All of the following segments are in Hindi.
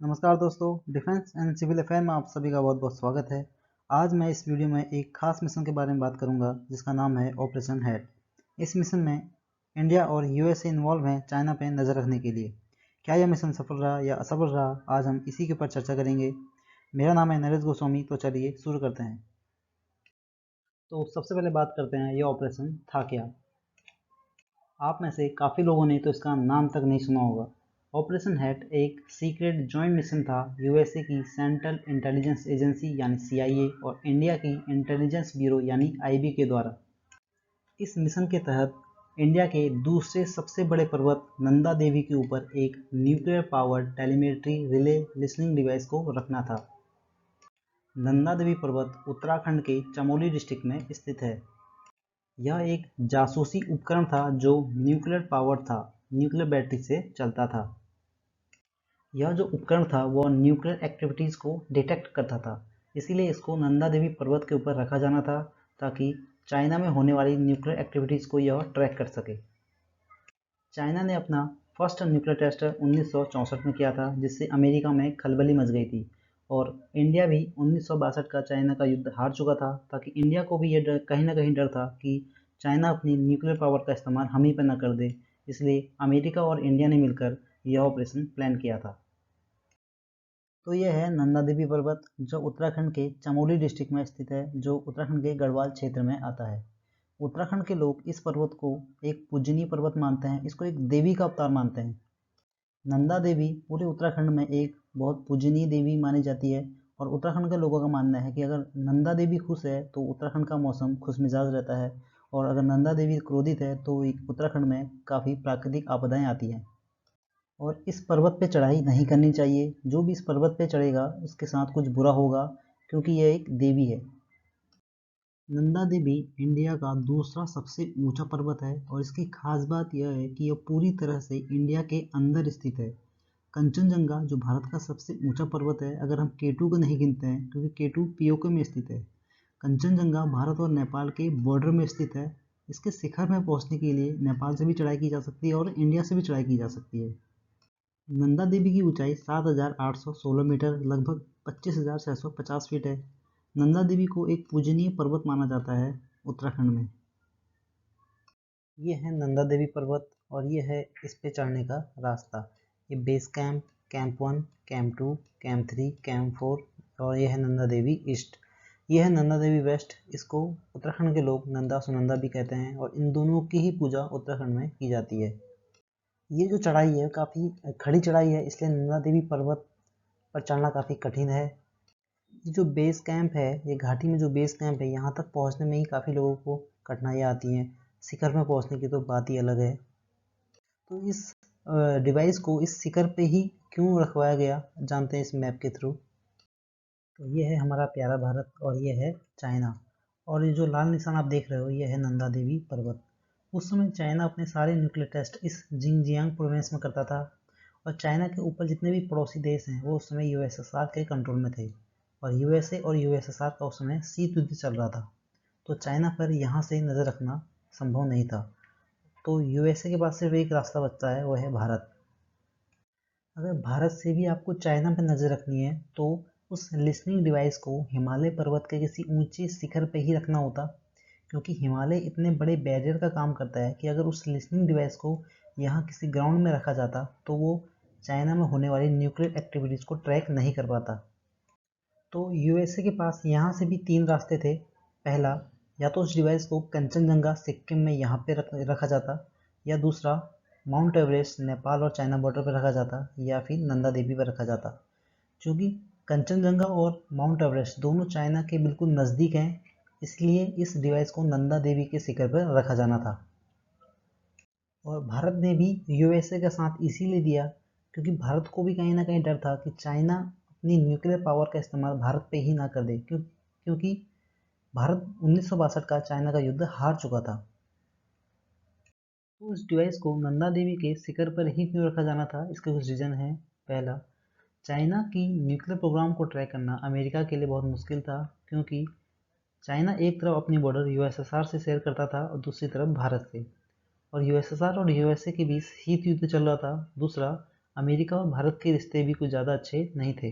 नमस्कार दोस्तों, डिफेंस एंड सिविल अफेयर में आप सभी का बहुत बहुत स्वागत है। आज मैं इस वीडियो में एक खास मिशन के बारे में बात करूंगा जिसका नाम है ऑपरेशन हैट। इस मिशन में इंडिया और यूएसए इन्वॉल्व हैं चाइना पे नज़र रखने के लिए। क्या यह मिशन सफल रहा या असफल रहा, आज हम इसी के ऊपर चर्चा करेंगे। मेरा नाम है नरेश गोस्वामी, तो चलिए शुरू करते हैं। तो सबसे पहले बात करते हैं यह ऑपरेशन था क्या। आप में से काफ़ी लोगों ने तो इसका नाम तक नहीं सुना होगा। ऑपरेशन हैट एक सीक्रेट जॉइंट मिशन था यूएसए की सेंट्रल इंटेलिजेंस एजेंसी यानी सीआईए और इंडिया की इंटेलिजेंस ब्यूरो यानी आईबी के द्वारा। इस मिशन के तहत इंडिया के दूसरे सबसे बड़े पर्वत नंदा देवी के ऊपर एक nuclear powered telemetry relay listening device को रखना था। नंदा देवी पर्वत उत्तराखंड के चमोली डिस्ट्रिक्ट में स्थित है। यह एक जासूसी उपकरण था जो न्यूक्लियर पावर था, न्यूक्लियर बैटरी से चलता था। यह जो उपकरण था वह न्यूक्लियर एक्टिविटीज़ को डिटेक्ट करता था, इसीलिए इसको नंदा देवी पर्वत के ऊपर रखा जाना था ताकि चाइना में होने वाली न्यूक्लियर एक्टिविटीज़ को यह ट्रैक कर सके। चाइना ने अपना फर्स्ट न्यूक्लियर टेस्ट 1964 में किया था, जिससे अमेरिका में खलबली मच गई थी और इंडिया भी 1962 का चाइना का युद्ध हार चुका था, ताकि इंडिया को भी ये कहीं ना कहीं डर था कि चाइना अपनी न्यूक्लियर पावर का इस्तेमाल हम ही पर न कर दे। इसलिए अमेरिका और इंडिया ने मिलकर यह ऑपरेशन प्लान किया था। तो यह है नंदा देवी पर्वत जो उत्तराखंड के चमोली डिस्ट्रिक्ट में स्थित है, जो उत्तराखंड के गढ़वाल क्षेत्र में आता है। उत्तराखंड के लोग इस पर्वत को एक पूजनीय पर्वत मानते हैं, इसको एक देवी का अवतार मानते हैं। नंदा देवी पूरे उत्तराखंड में एक बहुत पूजनीय देवी मानी जाती है और उत्तराखंड के लोगों का मानना है कि अगर नंदा देवी खुश है तो उत्तराखंड का मौसम खुश मिजाज रहता है, और अगर नंदा देवी क्रोधित है तो उत्तराखंड में काफ़ी प्राकृतिक आपदाएं आती हैं। और इस पर्वत पे चढ़ाई नहीं करनी चाहिए, जो भी इस पर्वत पे चढ़ेगा उसके साथ कुछ बुरा होगा, क्योंकि यह एक देवी है। नंदा देवी इंडिया का दूसरा सबसे ऊंचा पर्वत है और इसकी खास बात यह है कि यह पूरी तरह से इंडिया के अंदर स्थित है। कंचनजंगा जो भारत का सबसे ऊंचा पर्वत है, अगर हम केटू को नहीं गिनते हैं क्योंकि केटू पीओके में स्थित है, कंचनजंगा भारत और नेपाल के बॉर्डर में स्थित है। इसके शिखर में पहुंचने के लिए नेपाल से भी चढ़ाई की जा सकती है और इंडिया से भी चढ़ाई की जा सकती है। नंदा देवी की ऊंचाई 7,816 मीटर लगभग 25,650 फीट है। नंदा देवी को एक पूजनीय पर्वत माना जाता है उत्तराखंड में। ये है नंदा देवी पर्वत और ये है इस पे चढ़ने का रास्ता। ये base camp, camp 1, camp 2, camp 3, camp 4 और ये है नंदा देवी ईस्ट। ये है नंदा देवी वेस्ट। इसको उत्तराखंड के लोग नंदा सुनंदा भी कहते हैं और इन दोनों की ही पूजा उत्तराखंड में की जाती है। ये जो चढ़ाई है काफ़ी खड़ी चढ़ाई है, इसलिए नंदा देवी पर्वत पर चढ़ना काफ़ी कठिन है। ये जो बेस कैंप है, ये घाटी में जो बेस कैंप है, यहाँ तक पहुँचने में ही काफ़ी लोगों को कठिनाइयाँ आती हैं। शिखर में पहुँचने की तो बात ही अलग है। तो इस डिवाइस को इस शिखर पे ही क्यों रखवाया गया, जानते हैं इस मैप के थ्रू। तो ये है हमारा प्यारा भारत और ये है चाइना, और ये जो लाल निशान आप देख रहे हो ये है नंदा देवी पर्वत। उस समय चाइना अपने सारे न्यूक्लियर टेस्ट इस जिंगजियांग प्रोविंस में करता था और चाइना के ऊपर जितने भी पड़ोसी देश हैं वो उस समय यूएसएसआर के कंट्रोल में थे और यूएसए और यूएसएसआर का उस समय शीत युद्ध चल रहा था। तो चाइना पर यहाँ से नज़र रखना संभव नहीं था। तो यूएसए के पास सिर्फ एक रास्ता बचता है, वो है भारत। अगर भारत से भी आपको चाइना पर नज़र रखनी है तो उस लिसनिंग डिवाइस को हिमालय पर्वत के किसी ऊंचे शिखर पर ही रखना होता, क्योंकि हिमालय इतने बड़े बैरियर का काम करता है कि अगर उस लिसनिंग डिवाइस को यहाँ किसी ग्राउंड में रखा जाता तो वो चाइना में होने वाली न्यूक्लियर एक्टिविटीज़ को ट्रैक नहीं कर पाता। तो यूएसए के पास यहाँ से भी तीन रास्ते थे। पहला, या तो उस डिवाइस को कंचनजंगा सिक्किम में यहाँ पे रखा जाता, या दूसरा माउंट एवरेस्ट नेपाल और चाइना बॉर्डर पर रखा जाता, या फिर नंदा देवी पर रखा जाता। क्योंकि कंचनजंगा और माउंट एवरेस्ट दोनों चाइना के बिल्कुल नज़दीक हैं, इसलिए इस डिवाइस को नंदा देवी के शिखर पर रखा जाना था। और भारत ने भी यूएसए का साथ इसीलिए दिया क्योंकि भारत को भी कहीं ना कहीं डर था कि चाइना अपनी न्यूक्लियर पावर का इस्तेमाल भारत पे ही ना कर दे, क्योंकि भारत 1962 का चाइना का युद्ध हार चुका था। तो उस डिवाइस को नंदा देवी के शिखर पर ही क्यों रखा जाना था, इसके कुछ रीज़न है। पहला, चाइना की न्यूक्लियर प्रोग्राम को ट्रैक करना अमेरिका के लिए बहुत मुश्किल था, क्योंकि चाइना एक तरफ अपनी बॉर्डर यूएसएसआर से शेयर करता था और दूसरी तरफ भारत से, और यूएसएसआर और यूएसए के बीच शीत युद्ध चल रहा था। दूसरा, अमेरिका और भारत के रिश्ते भी कुछ ज़्यादा अच्छे नहीं थे।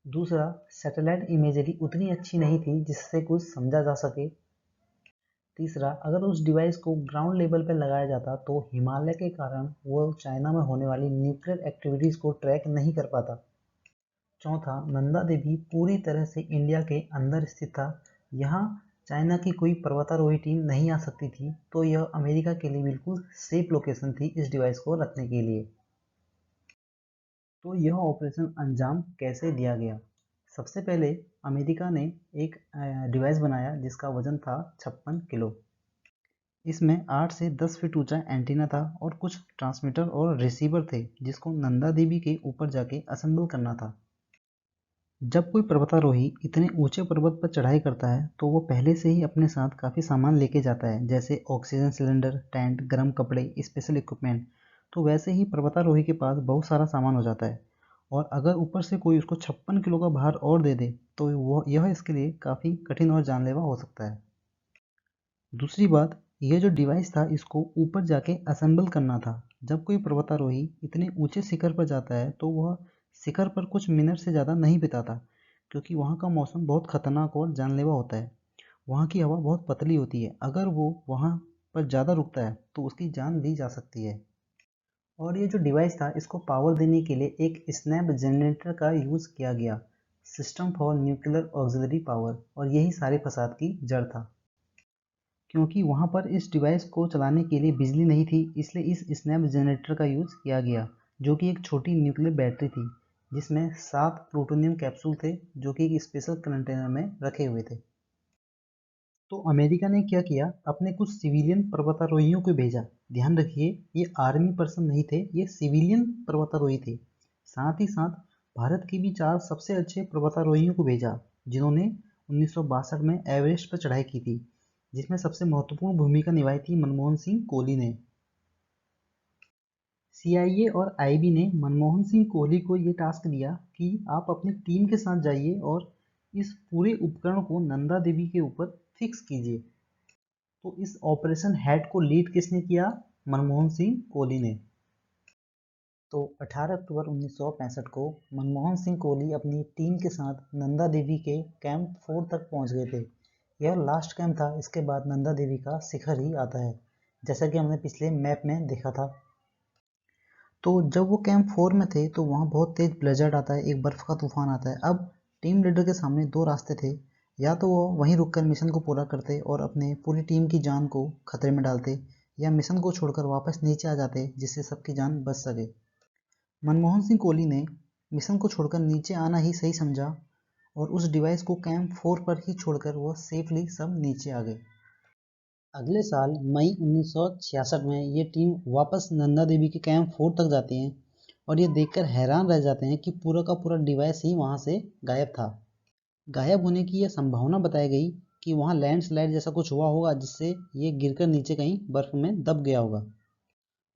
दूसरा, सैटेलाइट इमेजरी उतनी अच्छी नहीं थी जिससे कुछ समझा जा सके। तीसरा, अगर उस डिवाइस को ग्राउंड लेवल पर लगाया जाता तो हिमालय के कारण वो चाइना में होने वाली न्यूक्लियर एक्टिविटीज़ को ट्रैक नहीं कर पाता। चौथा, नंदा देवी पूरी तरह से इंडिया के अंदर स्थित था। यहाँ चाइना की कोई पर्वतारोही टीम नहीं आ सकती थी, तो यह अमेरिका के लिए बिल्कुल सेफ लोकेशन थी इस डिवाइस को रखने के लिए। तो यह ऑपरेशन अंजाम कैसे दिया गया? सबसे पहले अमेरिका ने एक डिवाइस बनाया जिसका वजन था 56 किलो। इसमें 8 से 10 फीट ऊंचा एंटीना था और कुछ ट्रांसमीटर और रिसीवर थे जिसको नंदा देवी के ऊपर जाके असेंबल करना था। जब कोई पर्वतारोही इतने ऊंचे पर्वत पर चढ़ाई करता है तो वो पहले से ही अपने साथ काफ़ी सामान लेके जाता है, जैसे ऑक्सीजन सिलेंडर, टेंट, गर्म कपड़े, स्पेशल इक्विपमेंट। तो वैसे ही पर्वतारोही के पास बहुत सारा सामान हो जाता है, और अगर ऊपर से कोई उसको 56 किलो का भार और दे दे तो वो यह इसके लिए काफ़ी कठिन और जानलेवा हो सकता है। दूसरी बात, यह जो डिवाइस था इसको ऊपर जाके असेंबल करना था। जब कोई पर्वतारोही इतने ऊंचे शिखर पर जाता है तो वह शिखर पर कुछ मिनट से ज़्यादा नहीं बिताता, क्योंकि वहाँ का मौसम बहुत खतरनाक और जानलेवा होता है। वहाँ की हवा बहुत पतली होती है, अगर वो वहाँ पर ज़्यादा रुकता है तो उसकी जान भी जा सकती है। और ये जो डिवाइस था इसको पावर देने के लिए एक स्नैप जनरेटर का यूज़ किया गया, system for nuclear auxiliary power, और यही सारे फसाद की जड़ था। क्योंकि वहाँ पर इस डिवाइस को चलाने के लिए बिजली नहीं थी, इसलिए इस स्नैप जनरेटर का यूज़ किया गया, जो कि एक छोटी न्यूक्लियर बैटरी थी जिसमें 7 प्लूटोनियम कैप्सूल थे जो कि एक स्पेशल कंटेनर में रखे हुए थे। तो अमेरिका ने क्या किया, अपने कुछ सिविलियन पर्वतारोहियों को भेजा। ध्यान रखिए, ये आर्मी पर्सन नहीं थे, ये सिविलियन पर्वतारोही थे। साथ ही साथ भारत के भी 4 सबसे अच्छे पर्वतारोहियों को भेजा जिन्होंने 1962 में एवरेस्ट पर चढ़ाई की थी, जिसमें सबसे महत्वपूर्ण भूमिका निभाई थी मनमोहन सिंह कोहली ने। CIA और IB ने मनमोहन सिंह कोहली को ये टास्क दिया कि आप अपनी टीम के साथ जाइए और इस पूरे उपकरण को नंदा देवी के ऊपर फिक्स कीजिए। तो इस ऑपरेशन हेड को लीड किसने किया? मनमोहन सिंह कोहली ने। तो 18 अक्टूबर 1965 को मनमोहन सिंह कोहली अपनी टीम के साथ नंदा देवी के कैंप 4 तक पहुंच गए थे। यह लास्ट कैंप था, इसके बाद नंदा देवी का शिखर ही आता है, जैसा कि हमने पिछले मैप में देखा था। तो जब वो कैंप 4 में थे तो वहाँ बहुत तेज ब्लिज़र्ड आता है, एक बर्फ़ का तूफान आता है। अब टीम लीडर के सामने 2 रास्ते थे, या तो वो वहीं रुककर मिशन को पूरा करते और अपने पूरी टीम की जान को खतरे में डालते, या मिशन को छोड़कर वापस नीचे आ जाते जिससे सबकी जान बच सके। मनमोहन सिंह कोहली ने मिशन को छोड़कर नीचे आना ही सही समझा और उस डिवाइस को कैंप 4 पर ही छोड़कर वो सेफली सब नीचे आ गए। अगले साल मई 1966 में ये टीम वापस नंदा देवी के कैंप 4 तक जाती हैं और ये देखकर हैरान रह जाते हैं कि पूरा का पूरा डिवाइस ही वहाँ से गायब था। गायब होने की यह संभावना बताई गई कि वहाँ लैंडस्लाइड जैसा कुछ हुआ होगा जिससे ये गिरकर नीचे कहीं बर्फ में दब गया होगा।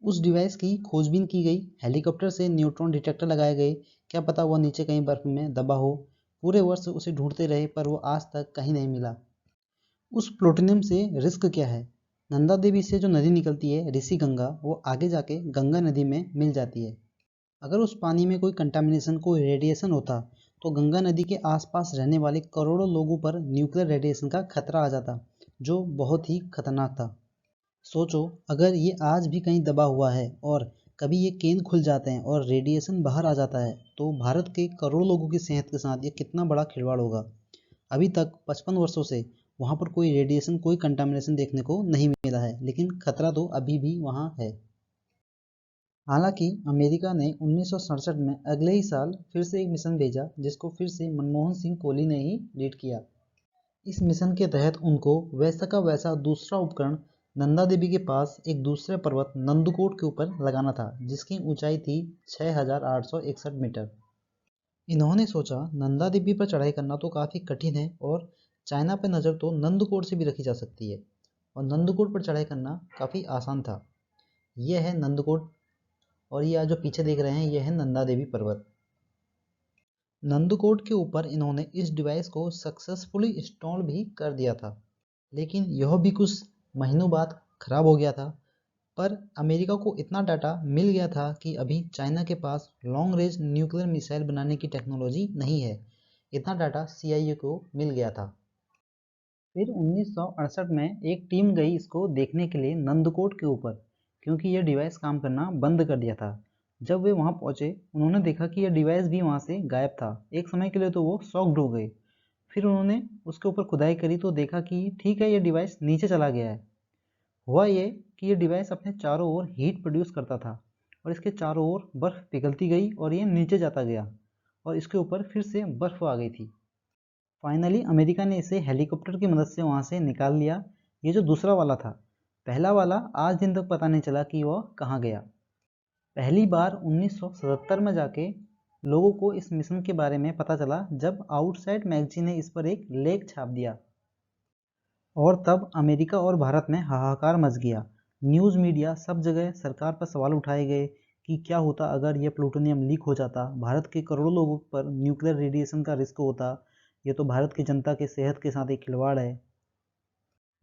उस डिवाइस की खोजबीन की गई, हेलीकॉप्टर से न्यूट्रॉन डिटेक्टर लगाए गए, क्या पता वो नीचे कहीं बर्फ में दबा हो। पूरे वर्ष उसे ढूंढते रहे पर वो आज तक कहीं नहीं मिला। उस प्लूटोनियम से रिस्क क्या है? नंदा देवी से जो नदी निकलती है ऋषि गंगा, वो आगे जाके गंगा नदी में मिल जाती है। अगर उस पानी में कोई कंटामिनेशन, कोई रेडिएशन होता तो गंगा नदी के आसपास रहने वाले करोड़ों लोगों पर न्यूक्लियर रेडिएशन का खतरा आ जाता, जो बहुत ही खतरनाक था। सोचो, अगर ये आज भी कहीं दबा हुआ है और कभी ये केन खुल जाते हैं और रेडिएशन बाहर आ जाता है तो भारत के करोड़ों लोगों की सेहत के साथ ये कितना बड़ा खिलवाड़ होगा। अभी तक 55 वर्षों से वहाँ पर कोई रेडिएशन, कोई कंटामिनेशन देखने को नहीं मिला है, लेकिन खतरा तो अभी भी वहाँ है। हालांकि अमेरिका ने 1967 में अगले ही साल फिर से एक मिशन भेजा जिसको फिर से मनमोहन सिंह कोहली ने ही लीड किया। इस मिशन के तहत उनको वैसा का वैसा दूसरा उपकरण नंदा देवी के पास एक दूसरे पर्वत नंदकोट के ऊपर लगाना था, जिसकी ऊंचाई थी 6861 मीटर। इन्होंने सोचा नंदा देवी पर चढ़ाई करना तो काफ़ी कठिन है और चाइना पर नज़र तो नंदकोट से भी रखी जा सकती है, और नंदकोट पर चढ़ाई करना काफ़ी आसान था। यह है नंदकोट, और ये आज जो पीछे देख रहे हैं यह है नंदा देवी पर्वत। नंदकोट के ऊपर इन्होंने इस डिवाइस को सक्सेसफुली इंस्टॉल भी कर दिया था, लेकिन यह भी कुछ महीनों बाद खराब हो गया था। पर अमेरिका को इतना डाटा मिल गया था कि अभी चाइना के पास लॉन्ग रेंज न्यूक्लियर मिसाइल बनाने की टेक्नोलॉजी नहीं है। इतना डाटा CIA को मिल गया था। फिर 1968 में एक टीम गई इसको देखने के लिए नंदकोट के ऊपर, क्योंकि यह डिवाइस काम करना बंद कर दिया था। जब वे वहां पहुंचे, उन्होंने देखा कि यह डिवाइस भी वहां से गायब था। एक समय के लिए तो वो शॉक्ड हो गए। फिर उन्होंने उसके ऊपर खुदाई करी तो देखा कि ठीक है, यह डिवाइस नीचे चला गया है। हुआ ये कि ये डिवाइस अपने चारों ओर हीट प्रोड्यूस करता था और इसके चारों ओर बर्फ़ पिघलती गई और ये नीचे जाता गया और इसके ऊपर फिर से बर्फ़ आ गई थी। फाइनली अमेरिका ने इसे हेलीकॉप्टर की मदद से वहाँ से निकाल लिया। ये जो दूसरा वाला था, पहला वाला आज दिन तक पता नहीं चला कि वह कहाँ गया। पहली बार 1977 में जाके लोगों को इस मिशन के बारे में पता चला जब आउटसाइड मैगजीन ने इस पर एक लेख छाप दिया और तब अमेरिका और भारत में हाहाकार मच गया। न्यूज़ मीडिया सब जगह सरकार पर सवाल उठाए गए कि क्या होता अगर यह प्लूटोनियम लीक हो जाता, भारत के करोड़ों लोगों पर न्यूक्लियर रेडिएशन का रिस्क होता। ये तो भारत की जनता के सेहत के साथ एक खिलवाड़ है।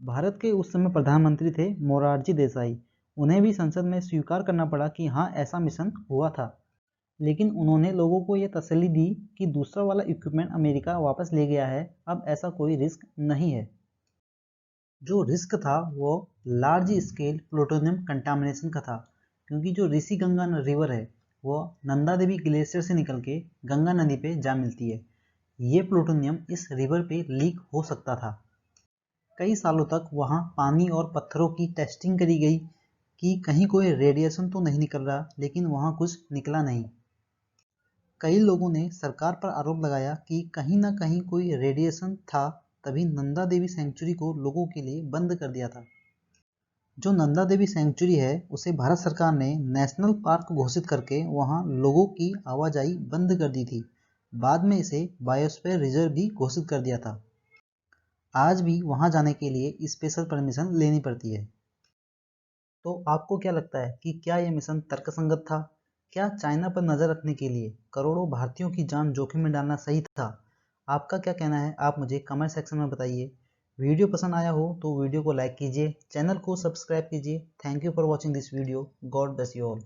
भारत के उस समय प्रधानमंत्री थे मोरारजी देसाई। उन्हें भी संसद में स्वीकार करना पड़ा कि हाँ, ऐसा मिशन हुआ था। लेकिन उन्होंने लोगों को ये तसल्ली दी कि दूसरा वाला इक्विपमेंट अमेरिका वापस ले गया है, अब ऐसा कोई रिस्क नहीं है। जो रिस्क था वो लार्ज स्केल प्लूटोनियम कंटामिनेशन का था, क्योंकि जो ऋषि गंगा रिवर है वो नंदा देवी ग्लेशियर से निकल के गंगा नदी पे जा मिलती है। ये प्लूटोनियम इस रिवर पे लीक हो सकता था। कई सालों तक वहाँ पानी और पत्थरों की टेस्टिंग करी गई कि कहीं कोई रेडिएशन तो नहीं निकल रहा, लेकिन वहाँ कुछ निकला नहीं। कई लोगों ने सरकार पर आरोप लगाया कि कहीं ना कहीं कोई रेडिएशन था, तभी नंदा देवी सेंचुरी को लोगों के लिए बंद कर दिया था। जो नंदा देवी सेंचुरी है उसे भारत सरकार ने नेशनल पार्क घोषित करके वहां लोगों की आवाजाही बंद कर दी थी। बाद में इसे बायोस्फीयर रिजर्व भी घोषित कर दिया था। आज भी वहां जाने के लिए स्पेशल परमिशन लेनी पड़ती है। तो आपको क्या लगता है कि क्या यह मिशन तर्कसंगत था? क्या चाइना पर नजर रखने के लिए करोड़ों भारतीयों की जान जोखिम में डालना सही था? आपका क्या कहना है, आप मुझे कमेंट सेक्शन में बताइए। वीडियो पसंद आया हो तो वीडियो को लाइक कीजिए, चैनल को सब्सक्राइब कीजिए। Thank you for watching this video. God bless you all.